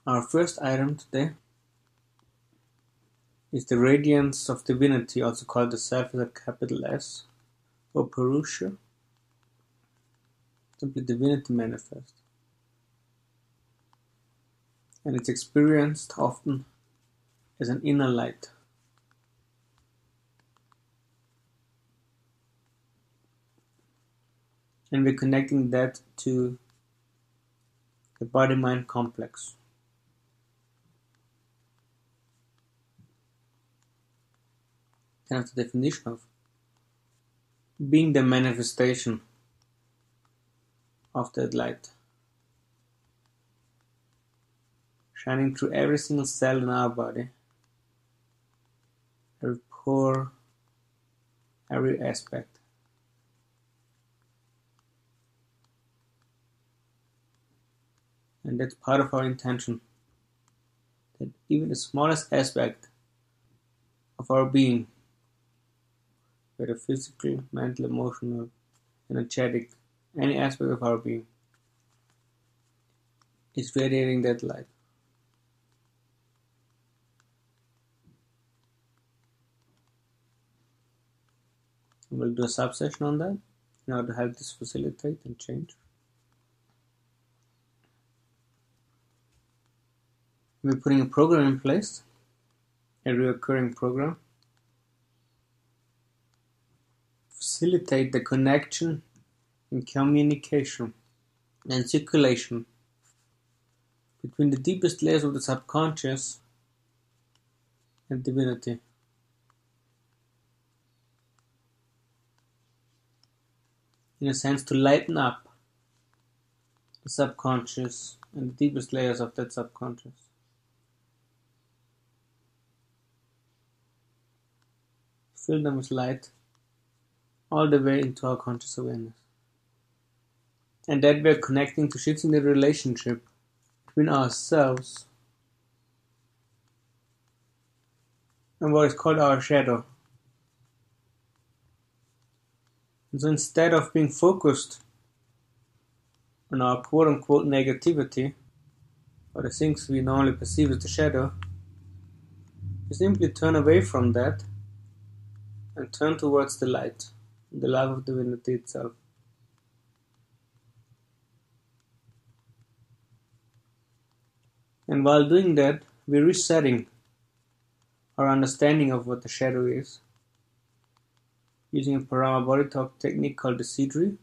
Our first item today is the Radiance of Divinity, also called the Self with a capital S, or Purusha, simply Divinity Manifest. And it's experienced often as an inner light. And we're connecting that to the body-mind complex. Kind of the definition of being the manifestation of that light, shining through every single cell in our body, every pore, every aspect. And that's part of our intention, that even the smallest aspect of our being, whether physical, mental, emotional, energetic, any aspect of our being, is radiating that light. And we'll do a subsession on that in order to help this facilitate and change. We're putting a program in place, a recurring program, facilitate the connection and communication and circulation between the deepest layers of the subconscious and divinity. In a sense, to lighten up the subconscious and the deepest layers of that subconscious. Fill them with light all the way into our conscious awareness. And that we're connecting to shifting the relationship between ourselves and what is called our shadow. And so instead of being focused on our quote-unquote negativity, or the things we normally perceive as the shadow, we simply turn away from that and turn towards the light, the love of divinity itself. And while doing that, we're resetting our understanding of what the shadow is, using a Parama body talk technique called the Sidri.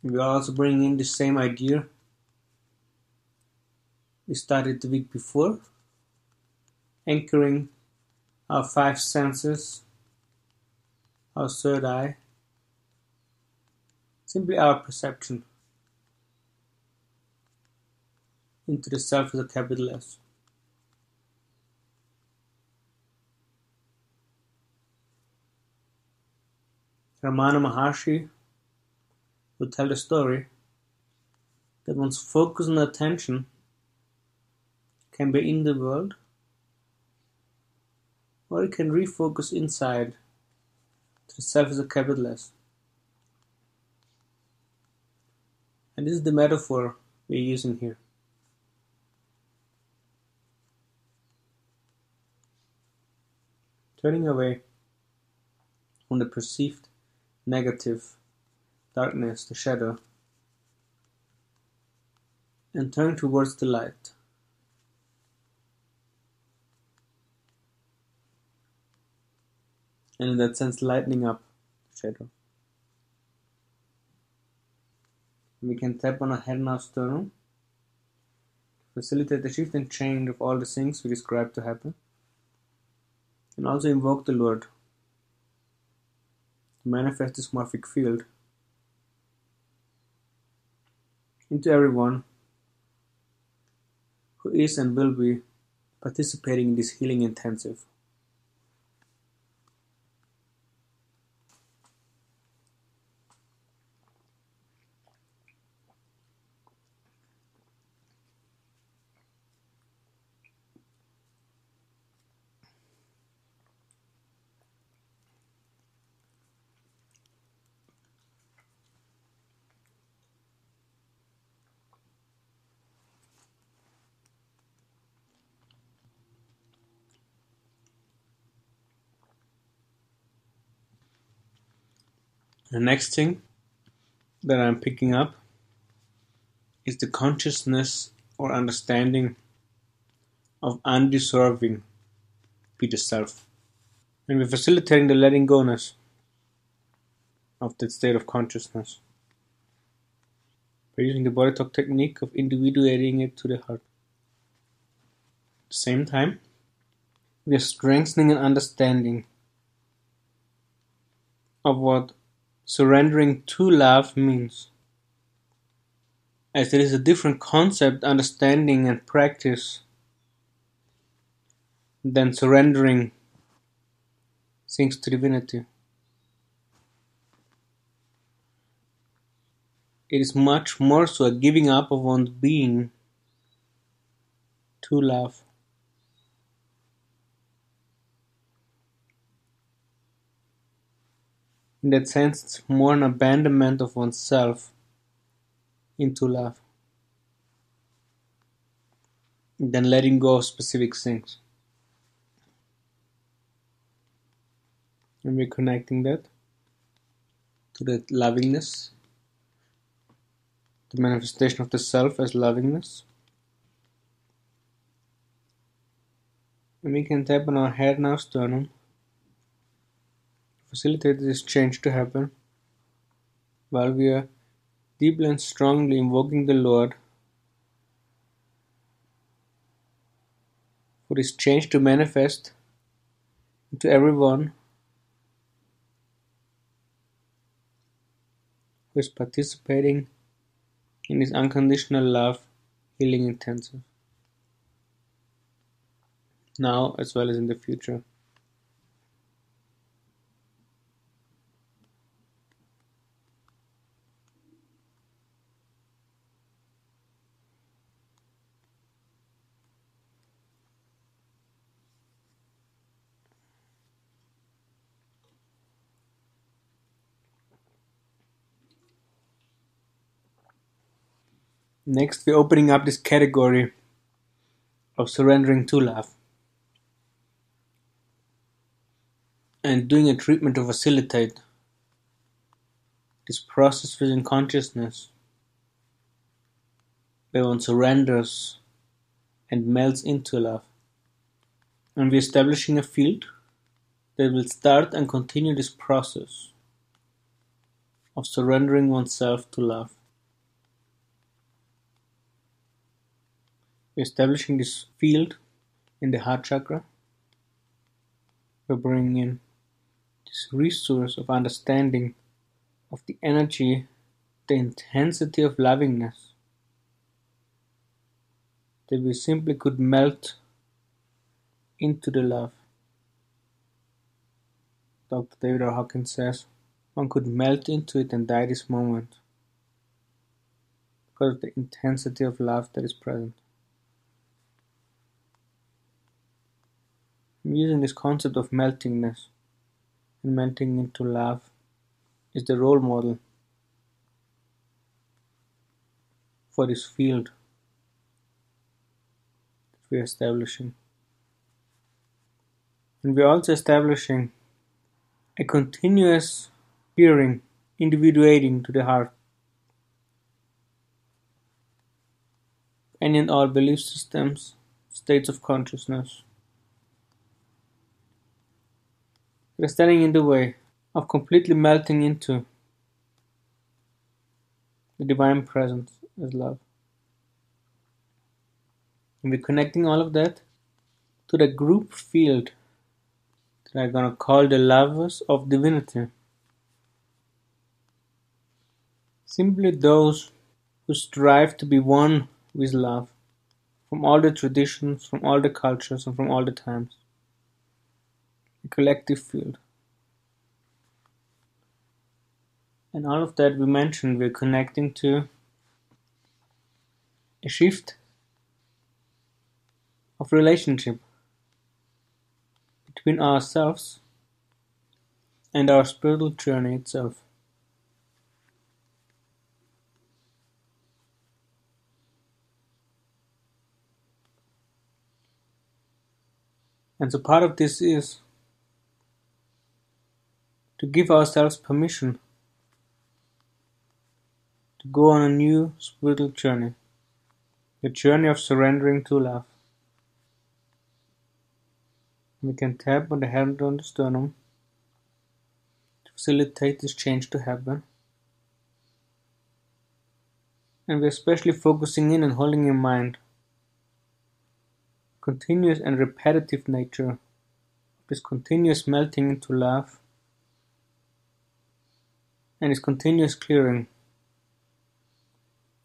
We are also bringing in the same idea we started the week before, anchoring our 5 senses, our third eye, simply our perception, into the Self with a capital S. Ramana Maharshi would tell the story that one's focus and attention can be in the world, or it can refocus inside to the Self with a capital S. And this is the metaphor we're using here. Turning away from the perceived negative darkness, the shadow, and turning towards the light. And in that sense, lightening up the shadow. We can tap on our head and our sternum to facilitate the shift and change of all the things we described to happen. And also invoke the Lord to manifest this morphic field into everyone who is and will be participating in this healing intensive. The next thing that I'm picking up is the consciousness or understanding of undeserving be the self. And we're facilitating the letting go-ness of that state of consciousness by using the body talk technique of individuating it to the heart. At the same time, we are strengthening an understanding of what surrendering to love means, as it is a different concept, understanding, and practice than surrendering things to divinity. It is much more so a giving up of one's being to love. In that sense, it's more an abandonment of oneself into love than letting go of specific things. And we're connecting that to that lovingness, the manifestation of the self as lovingness. And we can tap on our head and our sternum, facilitate this change to happen, while we are deeply and strongly invoking the Lord for this change to manifest into everyone who is participating in this unconditional love healing intensive, now as well as in the future. Next, we're opening up this category of surrendering to love and doing a treatment to facilitate this process within consciousness where one surrenders and melts into love. And we're establishing a field that will start and continue this process of surrendering oneself to love. We're establishing this field in the heart chakra. We're bringing in this resource of understanding of the energy, the intensity of lovingness that we simply could melt into the love. Dr. David R. Hawkins says, one could melt into it and die this moment because of the intensity of love that is present. I'm using this concept of meltingness and melting into love is the role model for this field that we are establishing. And we are also establishing a continuous hearing, individuating to the heart. Any and all belief systems, states of consciousness, we are standing in the way of completely melting into the divine presence as love. And we're connecting all of that to the group field that I'm going to call the lovers of divinity. Simply those who strive to be one with love from all the traditions, from all the cultures, and from all the times. A collective field. And all of that we mentioned, we're connecting to a shift of relationship between ourselves and our spiritual journey itself. And so part of this is to give ourselves permission to go on a new spiritual journey, the journey of surrendering to love. We can tap on the hand on the sternum to facilitate this change to happen. And we're especially focusing in and holding in mind continuous and repetitive nature of this continuous melting into love and its continuous clearing,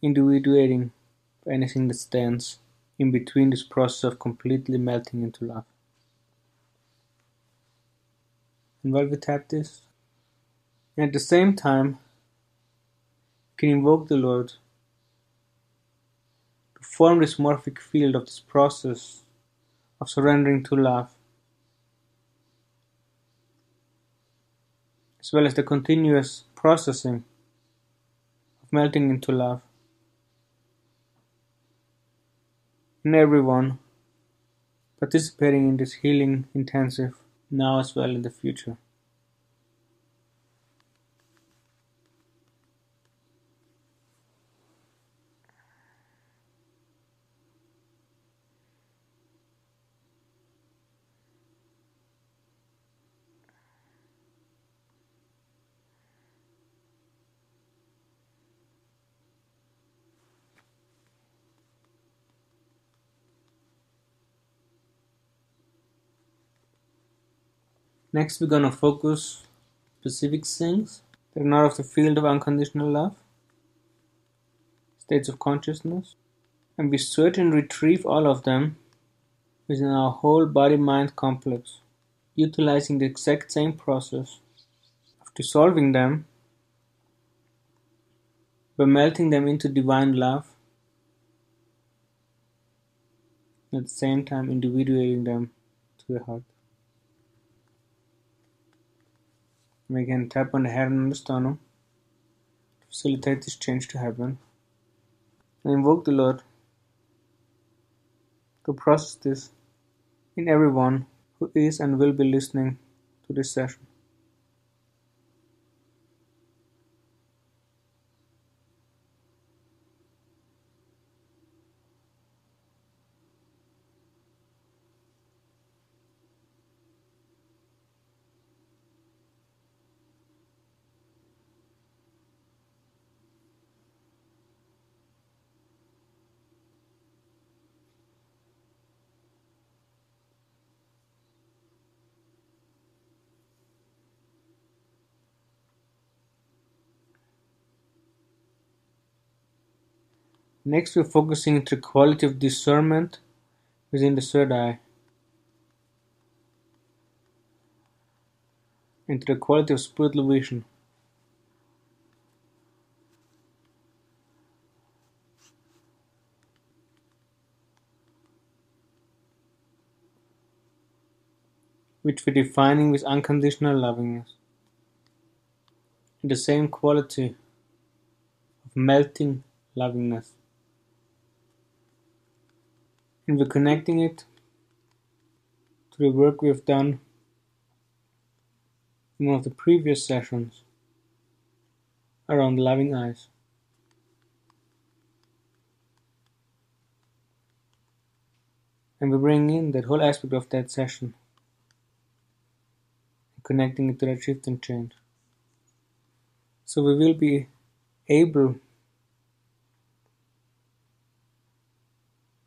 individuating for anything that stands in between this process of completely melting into love. And while we tap this, at the same time, you can invoke the Lord to form this morphic field of this process of surrendering to love, as well as the continuous processing of melting into love in everyone participating in this healing intensive now as well in the future. Next, we're gonna focus specific things that are not of the field of unconditional love, states of consciousness, and we search and retrieve all of them within our whole body-mind complex, utilizing the exact same process of dissolving them by melting them into divine love, and at the same time individuating them to the heart. We can tap on the head and on the sternum to facilitate this change to happen, and invoke the Lord to process this in everyone who is and will be listening to this session. Next, we're focusing into the quality of discernment within the third eye, into the quality of spiritual vision. Which we're defining with unconditional lovingness, and the same quality of melting lovingness. And we're connecting it to the work we have done in one of the previous sessions around loving eyes. And we bring in that whole aspect of that session, connecting it to that shift and change. So we will be able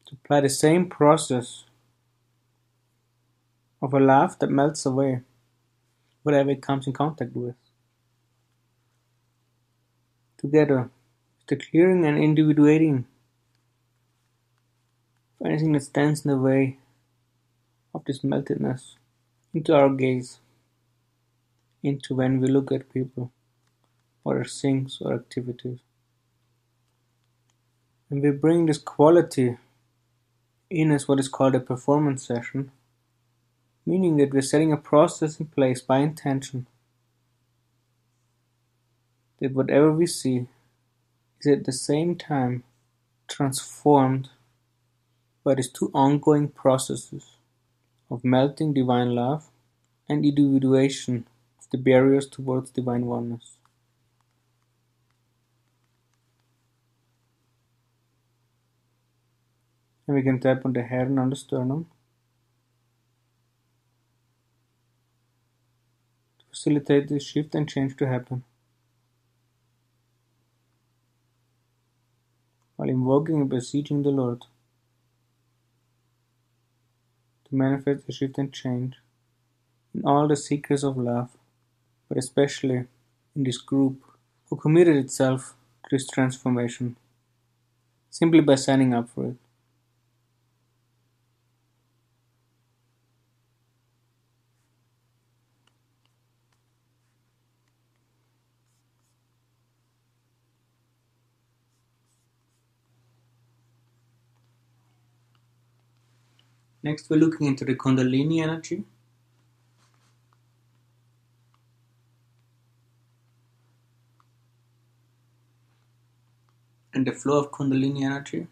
to apply the same process of a love that melts away whatever it comes in contact with, together with the clearing and individuating of anything that stands in the way of this meltedness into our gaze, into when we look at people or things or activities. And we bring this quality in as what is called a performance session, meaning that we're setting a process in place by intention, that whatever we see is at the same time transformed by these two ongoing processes of melting divine love and individuation of the barriers towards divine oneness. And we can tap on the hair and on the sternum to facilitate this shift and change to happen. While invoking and beseeching the Lord to manifest the shift and change in all the seekers of love, but especially in this group who committed itself to this transformation simply by signing up for it. Next, we're looking into the Kundalini energy. And the flow of Kundalini energy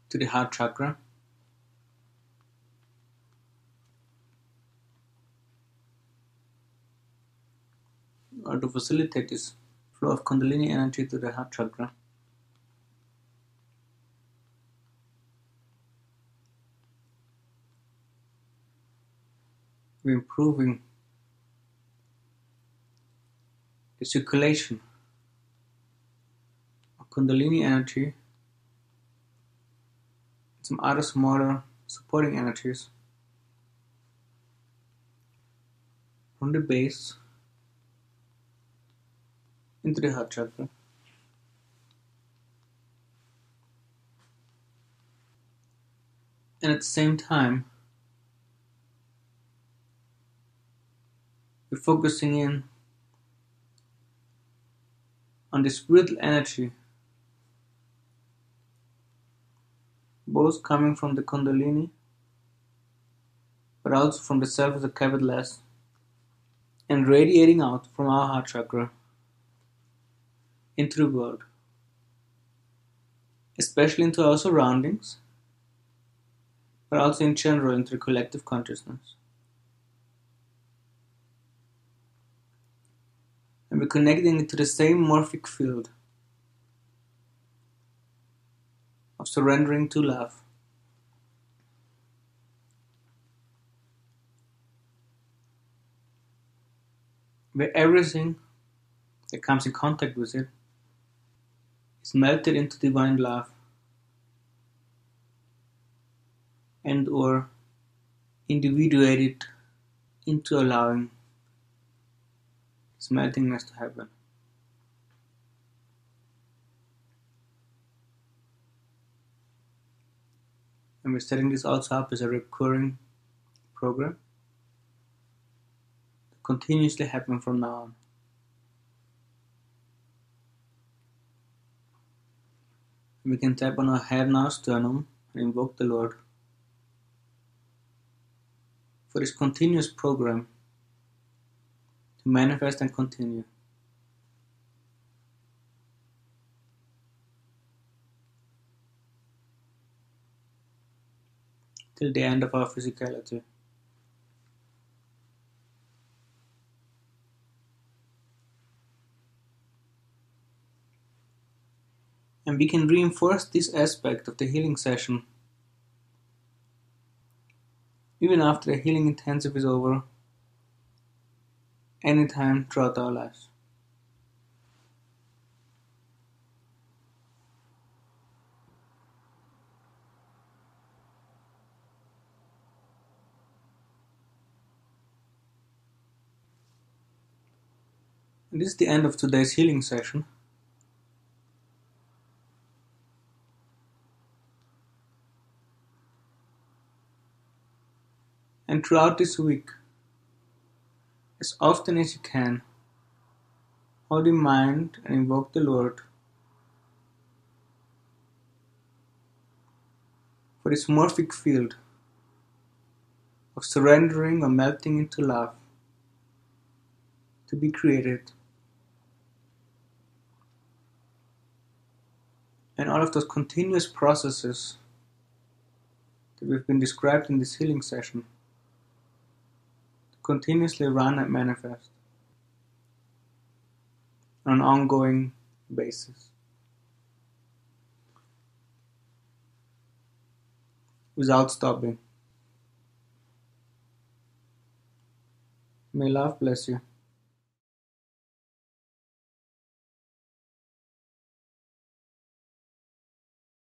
to the heart chakra. Or to facilitate this flow of Kundalini energy to the heart chakra, we're improving the circulation of Kundalini energy and some other smaller supporting energies from the base into the heart chakra. And at the same time, we're focusing in on the spiritual energy, both coming from the Kundalini, but also from the self as a capital S, and radiating out from our heart chakra into the world, especially into our surroundings, but also in general into the collective consciousness. And we're connecting it to the same morphic field of surrendering to love. Where everything that comes in contact with it is melted into divine love and or individuated into allowing this meltingness to happen. And we're setting this also up as a recurring program to continuously happen from now on. And we can tap on our head and our sternum and invoke the Lord for this continuous program to manifest and continue. Till the end of our physicality. And we can reinforce this aspect of the healing session even after the healing intensive is over, anytime throughout our lives. And this is the end of today's healing session. And throughout this week, as often as you can, hold in mind and invoke the Lord for this morphic field of surrendering or melting into love to be created. And all of those continuous processes that we've been described in this healing session to continuously run and manifest on an ongoing basis. without stopping. May love bless you.